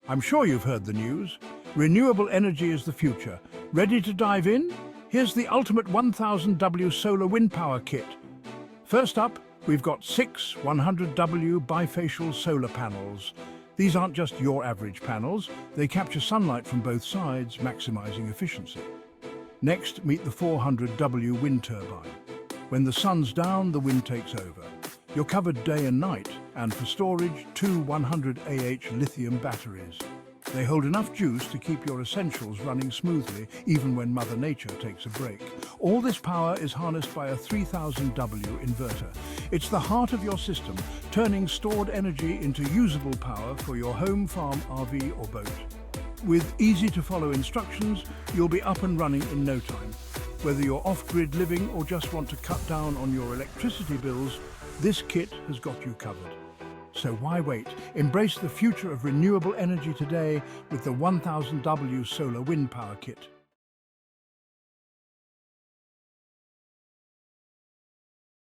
I'm sure you've heard the news. Renewable energy is the future. Ready to dive in? Here's the ultimate 1000W solar wind power kit. First up, we've got 6 100W bifacial solar panels. These aren't just your average panels, they capture sunlight from both sides, maximizing efficiency. Next, meet the 400W wind turbine. When the sun's down, the wind takes over. You're covered day and night, and for storage, 2 100Ah lithium batteries. They hold enough juice to keep your essentials running smoothly, even when Mother Nature takes a break. All this power is harnessed by a 3000W inverter. It's the heart of your system, turning stored energy into usable power for your home, farm, RV or boat. With easy-to-follow instructions, you'll be up and running in no time. Whether you're off-grid living or just want to cut down on your electricity bills, this kit has got you covered. So why wait? Embrace the future of renewable energy today with the 1000W Solar Wind Power Kit.